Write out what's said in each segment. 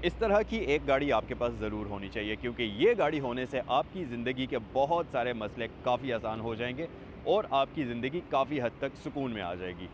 इस तरह की एक गाड़ी आपके पास ज़रूर होनी चाहिए, क्योंकि ये गाड़ी होने से आपकी ज़िंदगी के बहुत सारे मसले काफ़ी आसान हो जाएंगे और आपकी ज़िंदगी काफ़ी हद तक सुकून में आ जाएगी।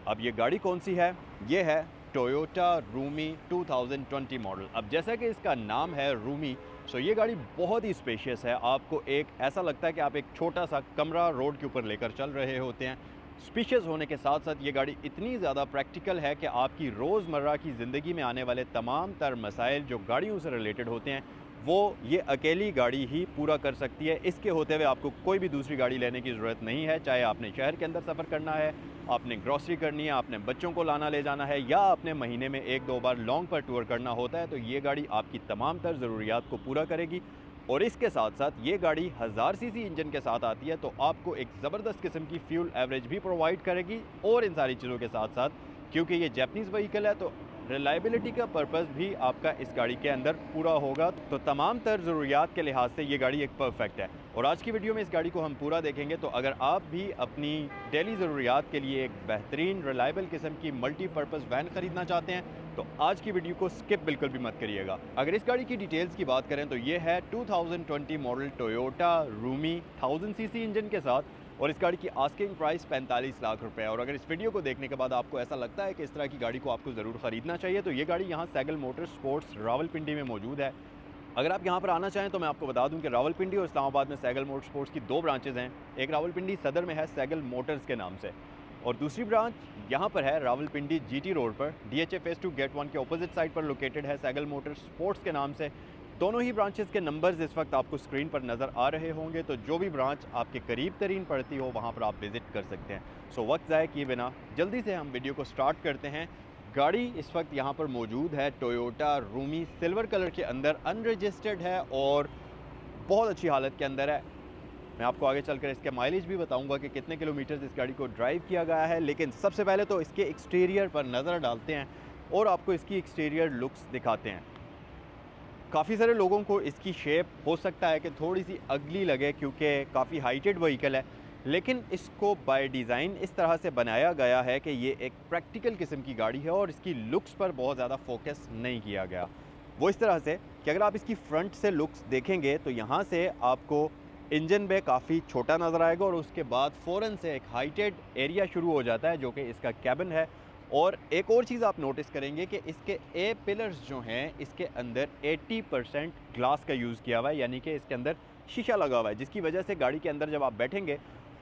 अब ये गाड़ी कौन सी है? ये है टोयोटा रूमी 2020 मॉडल। अब जैसा कि इसका नाम है रूमी, सो ये गाड़ी बहुत ही स्पेशियस है। आपको एक ऐसा लगता है कि आप एक छोटा सा कमरा रोड के ऊपर लेकर चल रहे होते हैं। स्पेशियस होने के साथ साथ ये गाड़ी इतनी ज़्यादा प्रैक्टिकल है कि आपकी रोज़मर्रा की ज़िंदगी में आने वाले तमाम तर मसाइल जो गाड़ियों से रिलेटेड होते हैं, वो ये अकेली गाड़ी ही पूरा कर सकती है। इसके होते हुए आपको कोई भी दूसरी गाड़ी लेने की ज़रूरत नहीं है। चाहे आपने शहर के अंदर सफ़र करना है, आपने ग्रॉसरी करनी है, आपने बच्चों को लाना ले जाना है, या आपने महीने में 1-2 बार लॉन्ग पर टूर करना होता है, तो ये गाड़ी आपकी तमाम तर ज़रूरियात को पूरा करेगी। और इसके साथ साथ ये गाड़ी 1000 सीसी इंजन के साथ आती है, तो आपको एक ज़बरदस्त किस्म की फ्यूल एवरेज भी प्रोवाइड करेगी। और इन सारी चीज़ों के साथ साथ क्योंकि ये जैपनीज़ व्हीकल है, तो रिलायबिलिटी का पर्पस भी आपका इस गाड़ी के अंदर पूरा होगा। तो तमाम तर ज़रूरियात के लिहाज से ये गाड़ी एक परफेक्ट है। और आज की वीडियो में इस गाड़ी को हम पूरा देखेंगे। तो अगर आप भी अपनी डेली ज़रूरियात के लिए एक बेहतरीन रिलायबल किस्म की मल्टीपर्पज़ वैन ख़रीदना चाहते हैं, तो आज की वीडियो को स्किप बिल्कुल भी मत करिएगा। अगर इस गाड़ी की डिटेल्स की बात करें तो ये है 2020 model Toyota Rumi 1000 CC engine के साथ, और इस गाड़ी की आस्किंग प्राइस 45 लाख रुपए है। और अगर इस वीडियो को देखने के बाद आपको ऐसा लगता है कि इस तरह की गाड़ी को आपको ज़रूर ख़रीदना चाहिए, तो ये गाड़ी यहाँ सैगल मोटर स्पोर्ट्स रावलपिंडी में मौजूद है। अगर आप यहाँ पर आना चाहें तो मैं आपको बता दूं कि रावलपिंडी और इस्लामाबाद में सैगल मोटर स्पोर्ट्स की 2 ब्रांचेज़ हैं। एक रावलपिंडी सदर में है सैगल मोटर्स के नाम से, और दूसरी ब्रांच यहाँ पर है रावलपिंडी जीटी रोड पर DHA फेज़ 2 गेट 1 के अपोजिट साइड पर लोकेटेड है सैगल मोटर स्पोर्ट्स के नाम से। दोनों ही ब्रांचेज़ के नंबर्स इस वक्त आपको स्क्रीन पर नज़र आ रहे होंगे, तो जो भी ब्रांच आपके करीब तरीन पड़ती हो वहाँ पर आप विज़िट कर सकते हैं। सो वक्त ज़ाया किए बिना जल्दी से हम वीडियो को स्टार्ट करते हैं। गाड़ी इस वक्त यहाँ पर मौजूद है टोयोटा रूमी सिल्वर कलर के अंदर, अनरजिस्टर्ड है और बहुत अच्छी हालत के अंदर है। मैं आपको आगे चलकर इसके माइलेज भी बताऊंगा कि कितने किलोमीटर इस गाड़ी को ड्राइव किया गया है, लेकिन सबसे पहले तो इसके एक्सटीरियर पर नज़र डालते हैं और आपको इसकी एक्सटीरियर लुक्स दिखाते हैं। काफ़ी सारे लोगों को इसकी शेप हो सकता है कि थोड़ी सी अगली लगे, क्योंकि काफ़ी हाइटेड व्हीकल है, लेकिन इसको बाय डिज़ाइन इस तरह से बनाया गया है कि ये एक प्रैक्टिकल किस्म की गाड़ी है और इसकी लुक्स पर बहुत ज़्यादा फोकस नहीं किया गया। वो इस तरह से कि अगर आप इसकी फ्रंट से लुक्स देखेंगे तो यहाँ से आपको इंजन बे काफ़ी छोटा नज़र आएगा, और उसके बाद फ़ौरन से एक हाइटेड एरिया शुरू हो जाता है जो कि इसका कैबिन है। और एक और चीज़ आप नोटिस करेंगे कि इसके ए पिलर्स जो हैं इसके अंदर 80% ग्लास का यूज़ किया हुआ है, यानी कि इसके अंदर शीशा लगा हुआ है, जिसकी वजह से गाड़ी के अंदर जब आप बैठेंगे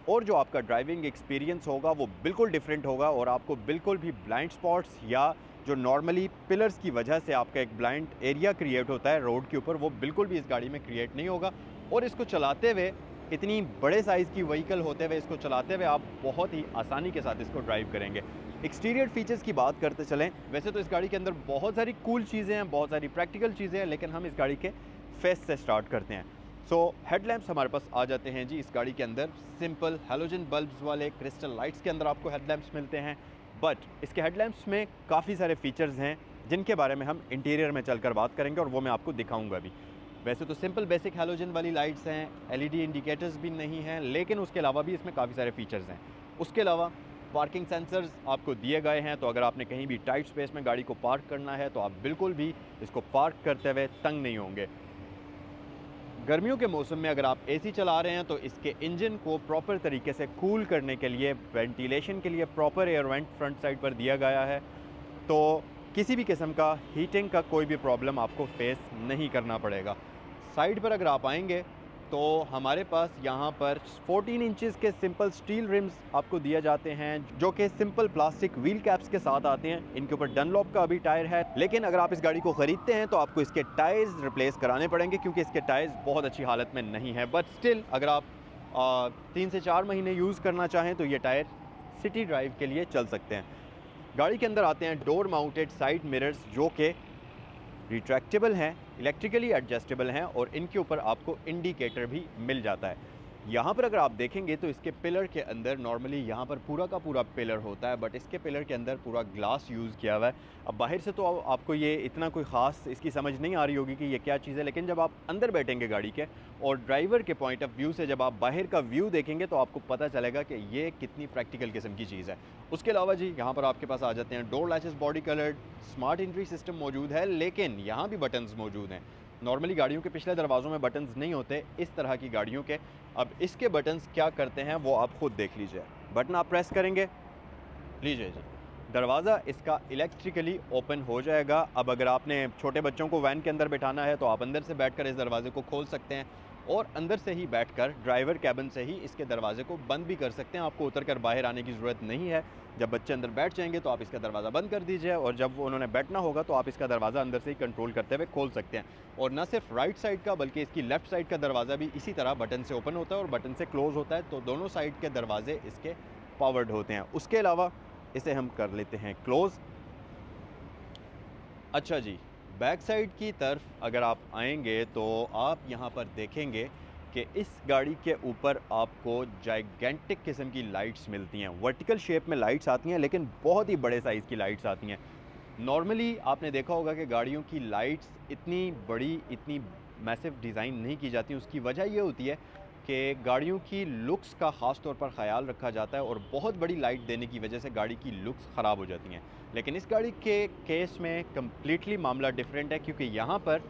और जो आपका ड्राइविंग एक्सपीरियंस होगा वो बिल्कुल डिफरेंट होगा, और आपको बिल्कुल भी ब्लाइंड स्पॉट्स या जो नॉर्मली पिलर्स की वजह से आपका एक ब्लाइंड एरिया क्रिएट होता है रोड के ऊपर, वो बिल्कुल भी इस गाड़ी में क्रिएट नहीं होगा। और इसको चलाते हुए, इतनी बड़े साइज़ की व्हीकल होते हुए इसको चलाते हुए आप बहुत ही आसानी के साथ इसको ड्राइव करेंगे। एक्सटीरियर फीचर्स की बात करते चलें, वैसे तो इस गाड़ी के अंदर बहुत सारी कूल चीज़ें हैं, बहुत सारी प्रैक्टिकल चीज़ें हैं, लेकिन हम इस गाड़ी के फेस से स्टार्ट करते हैं। सो हेडलैम्प्स हमारे पास आ जाते हैं जी। इस गाड़ी के अंदर सिंपल हैलोजन बल्ब्स वाले क्रिस्टल लाइट्स के अंदर आपको हेडलैम्प्स मिलते हैं, बट इसके हेडलैम्प्स में काफ़ी सारे फीचर्स हैं जिनके बारे में हम इंटीरियर में चलकर बात करेंगे, और वो मैं आपको दिखाऊंगा भी। वैसे तो सिंपल बेसिक हैलोजन वाली लाइट्स हैं, LED इंडिकेटर्स भी नहीं हैं, लेकिन उसके अलावा भी इसमें काफ़ी सारे फीचर्स हैं। उसके अलावा पार्किंग सेंसर्स आपको दिए गए हैं, तो अगर आपने कहीं भी टाइट स्पेस में गाड़ी को पार्क करना है तो आप बिल्कुल भी इसको पार्क करते हुए तंग नहीं होंगे। गर्मियों के मौसम में अगर आप AC चला रहे हैं तो इसके इंजन को प्रॉपर तरीके से कूल करने के लिए, वेंटिलेशन के लिए proper air vent front side पर दिया गया है, तो किसी भी किस्म का हीटिंग का कोई भी प्रॉब्लम आपको फेस नहीं करना पड़ेगा। साइड पर अगर आप आएंगे तो हमारे पास यहाँ पर 14 इंचेस के सिंपल स्टील रिम्स आपको दिए जाते हैं, जो कि सिंपल प्लास्टिक व्हील कैप्स के साथ आते हैं। इनके ऊपर डनलॉप का अभी टायर है, लेकिन अगर आप इस गाड़ी को ख़रीदते हैं तो आपको इसके टायर्स रिप्लेस कराने पड़ेंगे, क्योंकि इसके टायर्स बहुत अच्छी हालत में नहीं है। बट स्टिल अगर आप 3 से 4 महीने यूज़ करना चाहें तो ये टायर सिटी ड्राइव के लिए चल सकते हैं। गाड़ी के अंदर आते हैं डोर माउंटेड साइड मिरर्स, जो कि रिट्रैक्टेबल हैं, इलेक्ट्रिकली एडजस्टेबल हैं, और इनके ऊपर आपको इंडिकेटर भी मिल जाता है। यहाँ पर अगर आप देखेंगे तो इसके पिलर के अंदर नॉर्मली यहाँ पर पूरा का पूरा पिलर होता है, बट इसके पिलर के अंदर पूरा ग्लास यूज़ किया हुआ है। अब बाहर से तो आपको ये इतना कोई ख़ास इसकी समझ नहीं आ रही होगी कि ये क्या चीज़ है, लेकिन जब आप अंदर बैठेंगे गाड़ी के और ड्राइवर के पॉइंट ऑफ व्यू से जब आप बाहर का व्यू देखेंगे तो आपको पता चलेगा कि ये कितनी प्रैक्टिकल किस्म की चीज़ है। उसके अलावा जी यहाँ पर आपके पास आ जाते हैं door latches body coloured, smart entry system मौजूद है, लेकिन यहाँ भी बटन्स मौजूद हैं। नॉर्मली गाड़ियों के पिछले दरवाज़ों में बटन्स नहीं होते इस तरह की गाड़ियों के। अब इसके बटन्स क्या करते हैं वो आप खुद देख लीजिए। बटन आप प्रेस करेंगे, लीजिए जी, दरवाज़ा इसका इलेक्ट्रिकली ओपन हो जाएगा। अब अगर आपने छोटे बच्चों को वैन के अंदर बिठाना है तो आप अंदर से बैठकर इस दरवाज़े को खोल सकते हैं और अंदर से ही बैठकर ड्राइवर कैबिन से ही इसके दरवाजे को बंद भी कर सकते हैं। आपको उतरकर बाहर आने की ज़रूरत नहीं है। जब बच्चे अंदर बैठ जाएंगे तो आप इसका दरवाज़ा बंद कर दीजिए और जब उन्होंने बैठना होगा तो आप इसका दरवाज़ा अंदर से ही कंट्रोल करते हुए खोल सकते हैं। और न सिर्फ राइट साइड का बल्कि इसकी लेफ़्ट साइड का दरवाज़ा भी इसी तरह बटन से ओपन होता है और बटन से क्लोज़ होता है, तो दोनों साइड के दरवाजे इसके पावर्ड होते हैं। उसके अलावा इसे हम कर लेते हैं क्लोज़। अच्छा जी, बैक साइड की तरफ अगर आप आएंगे तो आप यहाँ पर देखेंगे कि इस गाड़ी के ऊपर आपको जाइगेंटिक किस्म की लाइट्स मिलती हैं। वर्टिकल शेप में लाइट्स आती हैं, लेकिन बहुत ही बड़े साइज़ की लाइट्स आती हैं। नॉर्मली आपने देखा होगा कि गाड़ियों की लाइट्स इतनी बड़ी, इतनी मैसिव डिज़ाइन नहीं की जाती। उसकी वजह ये होती है कि गाड़ियों की लुक्स का ख़ास तौर पर ख़्याल रखा जाता है और बहुत बड़ी लाइट देने की वजह से गाड़ी की लुक्स ख़राब हो जाती हैं। लेकिन इस गाड़ी के केस में कम्प्लीटली मामला डिफरेंट है, क्योंकि यहाँ पर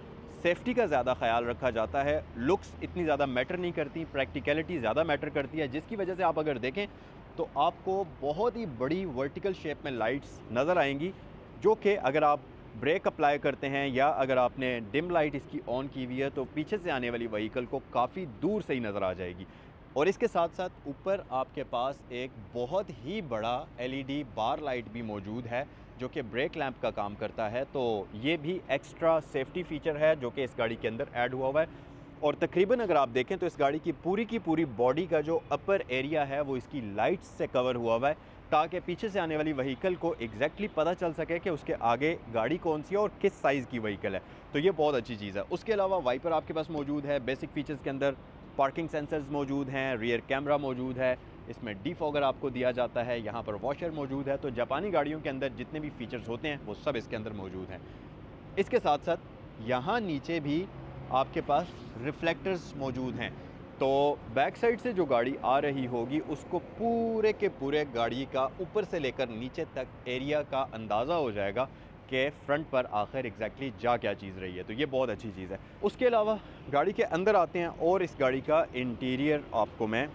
सेफ्टी का ज़्यादा ख्याल रखा जाता है। लुक्स इतनी ज़्यादा मैटर नहीं करती, प्रैक्टिकलिटी ज़्यादा मैटर करती है, जिसकी वजह से आप अगर देखें तो आपको बहुत ही बड़ी वर्टिकल शेप में लाइट्स नज़र आएंगी, जो कि अगर आप ब्रेक अप्लाई करते हैं या अगर आपने डिम लाइट इसकी ऑन की हुई है तो पीछे से आने वाली व्हीकल को काफ़ी दूर से ही नज़र आ जाएगी। और इसके साथ साथ ऊपर आपके पास एक बहुत ही बड़ा एलईडी बार लाइट भी मौजूद है, जो कि ब्रेक लैंप का काम करता है। तो ये भी एक्स्ट्रा सेफ्टी फ़ीचर है जो कि इस गाड़ी के अंदर ऐड हुआ हुआ है। और तकरीबन अगर आप देखें तो इस गाड़ी की पूरी बॉडी का जो अपर एरिया है वो इसकी लाइट्स से कवर हुआ हुआ है, ताकि पीछे से आने वाली व्हीकल को एग्जैक्टली पता चल सके कि उसके आगे गाड़ी कौन सी है और किस साइज़ की व्हीकल है। तो ये बहुत अच्छी चीज़ है। उसके अलावा वाइपर आपके पास मौजूद है। बेसिक फ़ीचर्स के अंदर पार्किंग सेंसर्स मौजूद हैं, रियर कैमरा मौजूद है, इसमें डिफॉगर आपको दिया जाता है, यहाँ पर वॉशर मौजूद है। तो जापानी गाड़ियों के अंदर जितने भी फ़ीचर्स होते हैं वो सब इसके अंदर मौजूद हैं। इसके साथ साथ यहाँ नीचे भी आपके पास रिफ्लेक्टर्स मौजूद हैं। तो बैक साइड से जो गाड़ी आ रही होगी उसको पूरे के पूरे गाड़ी का ऊपर से लेकर नीचे तक एरिया का अंदाज़ा हो जाएगा कि फ्रंट पर आखिर एग्जैक्टली जा क्या चीज़ रही है। तो ये बहुत अच्छी चीज़ है। उसके अलावा गाड़ी के अंदर आते हैं और इस गाड़ी का इंटीरियर आपको मैं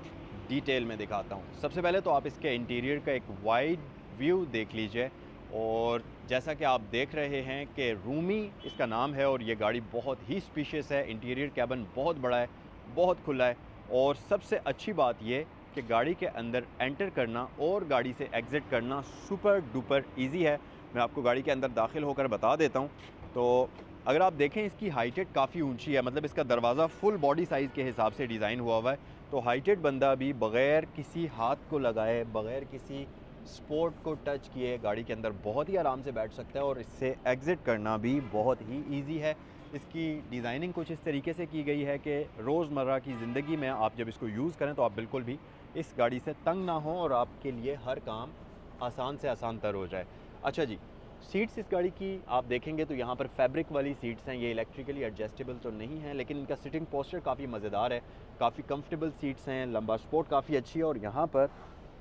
डिटेल में दिखाता हूँ। सबसे पहले तो आप इसके इंटीरियर का एक वाइड व्यू देख लीजिए और जैसा कि आप देख रहे हैं कि रूमी इसका नाम है और ये गाड़ी बहुत ही स्पेशियस है। इंटीरियर कैबिन बहुत बड़ा है, बहुत खुला है और सबसे अच्छी बात ये कि गाड़ी के अंदर एंटर करना और गाड़ी से एग्ज़िट करना सुपर डुपर इजी है। मैं आपको गाड़ी के अंदर दाखिल होकर बता देता हूँ। तो अगर आप देखें इसकी हाइटेड काफ़ी ऊंची है, मतलब इसका दरवाज़ा फुल बॉडी साइज़ के हिसाब से डिज़ाइन हुआ है। तो हाइटेड बंदा भी बग़ैर किसी हाथ को लगाए, बग़ैर किसी स्पोर्ट को टच किए गाड़ी के अंदर बहुत ही आराम से बैठ सकता है और इससे एग्ज़िट करना भी बहुत ही ईजी है। इसकी डिज़ाइनिंग कुछ इस तरीके से की गई है कि रोज़मर्रा की ज़िंदगी में आप जब इसको यूज़ करें तो आप बिल्कुल भी इस गाड़ी से तंग ना हो और आपके लिए हर काम आसान से आसान तर हो जाए। अच्छा जी, सीट्स इस गाड़ी की आप देखेंगे तो यहाँ पर फैब्रिक वाली सीट्स हैं। ये इलेक्ट्रिकली एडजस्टेबल तो नहीं है, लेकिन इनका सिटिंग पोस्चर काफ़ी मज़ेदार है, काफ़ी कंफर्टेबल सीट्स हैं, लंबा सपोर्ट काफ़ी अच्छी है और यहाँ पर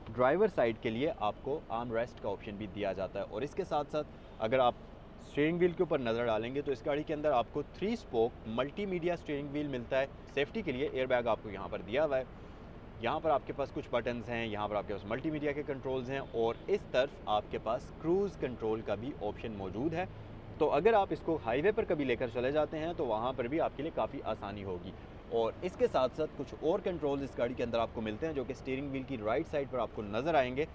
ड्राइवर साइड के लिए आपको आर्म रेस्ट का ऑप्शन भी दिया जाता है। और इसके साथ साथ अगर आप स्टीयरिंग व्हील के ऊपर नज़र डालेंगे तो इस गाड़ी के अंदर आपको 3 स्पोक मल्टीमीडिया स्टीयरिंग व्हील मिलता है। सेफ्टी के लिए एयरबैग आपको यहाँ पर दिया हुआ है। यहाँ पर आपके पास कुछ बटन्स हैं, यहाँ पर आपके पास मल्टीमीडिया के कंट्रोल्स हैं और इस तरफ आपके पास क्रूज़ कंट्रोल का भी ऑप्शन मौजूद है। तो अगर आप इसको हाईवे पर कभी लेकर चले जाते हैं तो वहाँ पर भी आपके लिए काफ़ी आसानी होगी। और इसके साथ साथ कुछ और कंट्रोल्स इस गाड़ी के अंदर आपको मिलते हैं जो कि स्टीयरिंग व्हील की राइट साइड पर आपको नज़र आएंगे,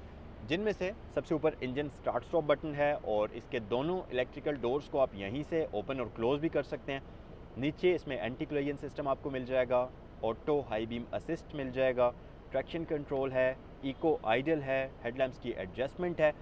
जिनमें से सबसे ऊपर इंजन स्टार्ट स्टॉप बटन है और इसके दोनों इलेक्ट्रिकल डोर्स को आप यहीं से ओपन और क्लोज़ भी कर सकते हैं। नीचे इसमें एंटी कोलिजन सिस्टम आपको मिल जाएगा, ऑटो हाई बीम असिस्ट मिल जाएगा, ट्रैक्शन कंट्रोल है, इको आइडल है, हेडलैम्प्स की एडजस्टमेंट है।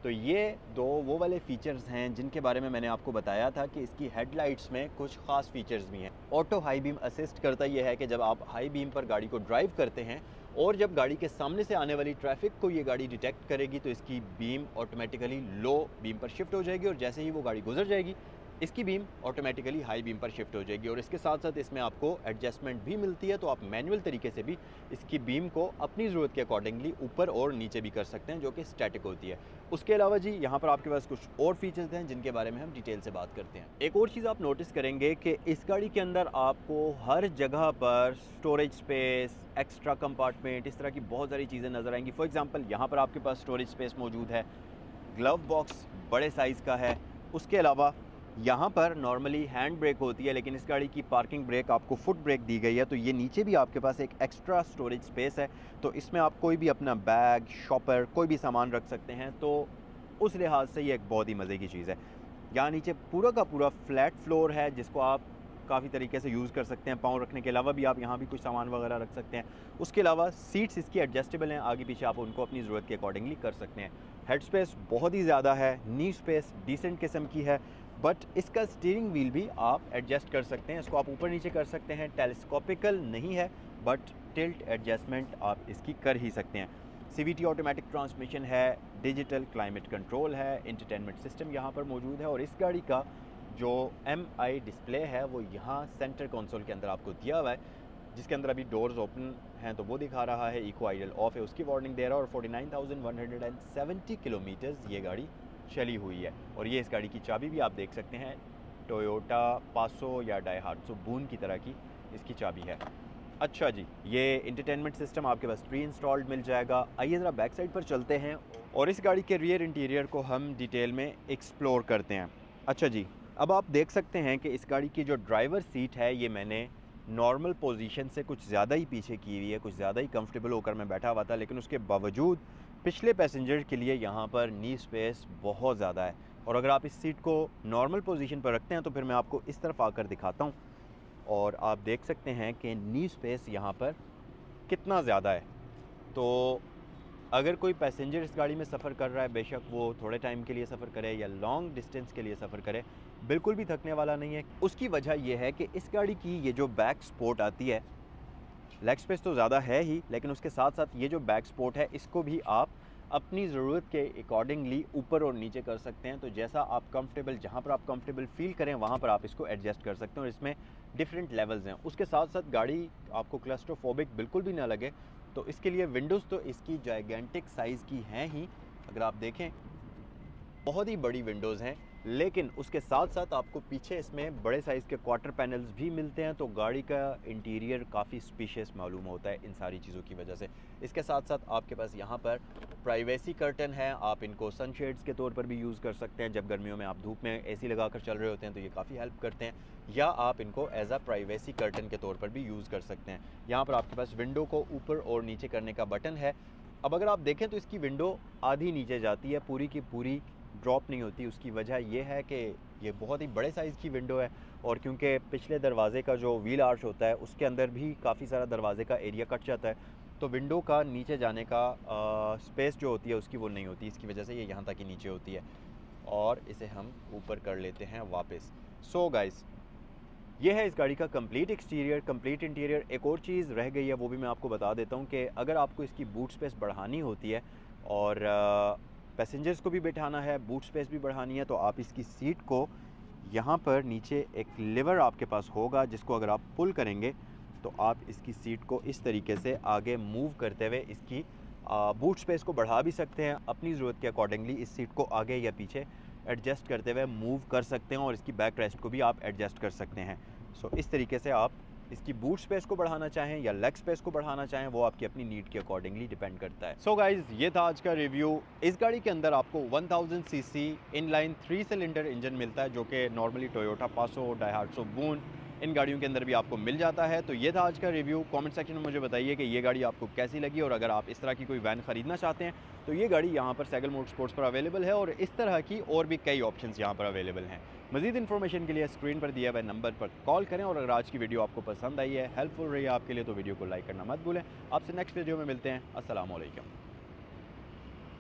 तो ये दो वो वाले फ़ीचर्स हैं जिनके बारे में मैंने आपको बताया था कि इसकी हेडलाइट्स में कुछ ख़ास फ़ीचर्स भी हैं। ऑटो हाई बीम असिस्ट करता ये है कि जब आप हाई बीम पर गाड़ी को ड्राइव करते हैं और जब गाड़ी के सामने से आने वाली ट्रैफिक को ये गाड़ी डिटेक्ट करेगी तो इसकी बीम ऑटोमेटिकली लो बीम पर शिफ्ट हो जाएगी और जैसे ही वो गाड़ी गुजर जाएगी इसकी बीम ऑटोमेटिकली हाई बीम पर शिफ्ट हो जाएगी। और इसके साथ साथ इसमें आपको एडजस्टमेंट भी मिलती है, तो आप मैनुअल तरीके से भी इसकी बीम को अपनी ज़रूरत के अकॉर्डिंगली ऊपर और नीचे भी कर सकते हैं, जो कि स्टैटिक होती है। उसके अलावा जी यहाँ पर आपके पास कुछ और फीचर्स हैं जिनके बारे में हम डिटेल से बात करते हैं। एक और चीज़ आप नोटिस करेंगे कि इस गाड़ी के अंदर आपको हर जगह पर स्टोरेज स्पेस, एक्स्ट्रा कंपार्टमेंट, इस तरह की बहुत सारी चीज़ें नज़र आएंगी। फॉर एग्जांपल यहाँ पर आपके पास स्टोरेज स्पेस मौजूद है, ग्लव बॉक्स बड़े साइज़ का है। उसके अलावा यहाँ पर नॉर्मली हैंड ब्रेक होती है, लेकिन इस गाड़ी की पार्किंग ब्रेक आपको फुट ब्रेक दी गई है, तो ये नीचे भी आपके पास एक एक्स्ट्रा स्टोरेज स्पेस है। तो इसमें आप कोई भी अपना बैग, शॉपर, कोई भी सामान रख सकते हैं। तो उस लिहाज से ये एक बहुत ही मज़े की चीज़ है। यहाँ नीचे पूरा का पूरा फ्लैट फ्लोर है जिसको आप काफ़ी तरीके से यूज़ कर सकते हैं। पाँव रखने के अलावा भी आप यहाँ भी कुछ सामान वगैरह रख सकते हैं। उसके अलावा सीट्स इसकी एडजस्टेबल हैं, आगे पीछे आप उनको अपनी ज़रूरत के अकॉर्डिंगली कर सकते हैं। हेड स्पेस बहुत ही ज़्यादा है, नी स्पेस डिसेंट किस्म की है, बट इसका स्टीयरिंग व्हील भी आप एडजस्ट कर सकते हैं। इसको आप ऊपर नीचे कर सकते हैं। टेलीस्कोपिकल नहीं है, बट टिल्ट एडजस्टमेंट आप इसकी कर ही सकते हैं। CVT ऑटोमेटिक ट्रांसमिशन है, डिजिटल क्लाइमेट कंट्रोल है, इंटरटेनमेंट सिस्टम यहाँ पर मौजूद है। और इस गाड़ी का जो MI डिस्प्ले है वो यहाँ सेंटर कंसोल के अंदर आपको दिया हुआ है, जिसके अंदर अभी डोर्स ओपन हैं तो वो दिखा रहा है, इको आइडल ऑफ है उसकी वार्निंग दे रहा है। और 49,170 किलोमीटर्स ये गाड़ी चली हुई है। और ये इस गाड़ी की चाबी भी आप देख सकते हैं, टोयोटा पासो या डायहाट्सो बून की तरह की इसकी चाबी है। अच्छा जी, ये इंटरटेनमेंट सिस्टम आपके पास प्री इंस्टॉल्ड मिल जाएगा। आइए ज़रा बैक साइड पर चलते हैं और इस गाड़ी के रियर इंटीरियर को हम डिटेल में एक्सप्लोर करते हैं। अच्छा जी, अब आप देख सकते हैं कि इस गाड़ी की जो ड्राइवर सीट है ये मैंने नॉर्मल पोजीशन से कुछ ज़्यादा ही पीछे की हुई है, कुछ ज़्यादा ही कंफर्टेबल होकर मैं बैठा हुआ था, लेकिन उसके बावजूद पिछले पैसेंजर के लिए यहाँ पर नी स्पेस बहुत ज़्यादा है। और अगर आप इस सीट को नॉर्मल पोजीशन पर रखते हैं तो फिर मैं आपको इस तरफ आकर दिखाता हूँ और आप देख सकते हैं कि नी स्पेस यहाँ पर कितना ज़्यादा है। तो अगर कोई पैसेंजर इस गाड़ी में सफ़र कर रहा है, बेशक वो थोड़े टाइम के लिए सफ़र करे या लॉन्ग डिस्टेंस के लिए सफ़र करे, बिल्कुल भी थकने वाला नहीं है। उसकी वजह यह है कि इस गाड़ी की ये जो बैक सपोर्ट आती है, लेग स्पेस तो ज़्यादा है ही, लेकिन उसके साथ साथ ये जो बैक सपोर्ट है इसको भी आप अपनी ज़रूरत के अकॉर्डिंगली ऊपर और नीचे कर सकते हैं। तो जैसा आप कंफर्टेबल, जहाँ पर आप कंफर्टेबल फील करें वहाँ पर आप इसको एडजस्ट कर सकते हैं। और इसमें डिफरेंट लेवल्स हैं। उसके साथ साथ गाड़ी आपको क्लस्ट्रोफोबिक बिल्कुल भी ना लगे, तो इसके लिए विंडोज़ तो इसकी जायगेंटिक साइज़ की हैं ही। अगर आप देखें बहुत ही बड़ी विंडोज़ हैं, लेकिन उसके साथ साथ आपको पीछे इसमें बड़े साइज़ के क्वार्टर पैनल्स भी मिलते हैं। तो गाड़ी का इंटीरियर काफ़ी स्पेशियस मालूम होता है इन सारी चीज़ों की वजह से। इसके साथ साथ आपके पास यहाँ पर प्राइवेसी कर्टन है, आप इनको सनशेड्स के तौर पर भी यूज़ कर सकते हैं। जब गर्मियों में आप धूप में AC लगा कर चल रहे होते हैं तो ये काफ़ी हेल्प करते हैं, या आप इनको एज आ प्राइवेसी कर्टन के तौर पर भी यूज़ कर सकते हैं। यहाँ पर आपके पास विंडो को ऊपर और नीचे करने का बटन है। अब अगर आप देखें तो इसकी विंडो आधी नीचे जाती है, पूरी की पूरी ड्रॉप नहीं होती। उसकी वजह यह है कि ये बहुत ही बड़े साइज़ की विंडो है, और क्योंकि पिछले दरवाजे का जो व्हील आर्च होता है उसके अंदर भी काफ़ी सारा दरवाजे का एरिया कट जाता है, तो विंडो का नीचे जाने का स्पेस जो होती है उसकी वो नहीं होती। इसकी वजह से ये यहाँ तक ही नीचे होती है, और इसे हम ऊपर कर लेते हैं वापस। सो गाइस, ये है इस गाड़ी का कंप्लीट एक्सटीरियर, कंप्लीट इंटीरियर। एक और चीज़ रह गई है, वो भी मैं आपको बता देता हूँ कि अगर आपको इसकी बूट स्पेस बढ़ानी होती है और पैसेंजर्स को भी बैठाना है, बूट स्पेस भी बढ़ानी है, तो आप इसकी सीट को यहाँ पर नीचे एक लिवर आपके पास होगा, जिसको अगर आप पुल करेंगे तो आप इसकी सीट को इस तरीके से आगे मूव करते हुए इसकी बूट स्पेस को बढ़ा भी सकते हैं। अपनी ज़रूरत के अकॉर्डिंगली इस सीट को आगे या पीछे एडजस्ट करते हुए मूव कर सकते हैं, और इसकी बैक रेस्ट को भी आप एडजस्ट कर सकते हैं। सो इस तरीके से आप इसकी बूट स्पेस को बढ़ाना चाहें या लेग स्पेस को बढ़ाना चाहें, वो आपकी अपनी नीड के अकॉर्डिंगली डिपेंड करता है। सो गाइज़, ये था आज का रिव्यू। इस गाड़ी के अंदर आपको 1000 सीसी इनलाइन 3 सिलेंडर इंजन मिलता है, जो कि नॉर्मली टोयोटा पासो, डायहाट्सो बून, इन गाड़ियों के अंदर भी आपको मिल जाता है। तो ये था आज का रिव्यू। कमेंट सेक्शन में मुझे बताइए कि ये गाड़ी आपको कैसी लगी, और अगर आप इस तरह की कोई वैन ख़रीदना चाहते हैं तो ये गाड़ी यहाँ पर सैगल मोटरस्पोर्ट्स पर अवेलेबल है, और इस तरह की और भी कई ऑप्शंस यहाँ पर अवेलेबल हैं। मज़ीद इन्फॉर्मेशन के लिए स्क्रीन पर दिया हुए नंबर पर कॉल करें, और अगर आज की वीडियो आपको पसंद आई है, हेल्पफुल रही है आपके लिए, तो वीडियो को लाइक करना मत भूलें। आपसे नेक्स्ट वीडियो में मिलते हैं। अस्सलाम वालेकुम।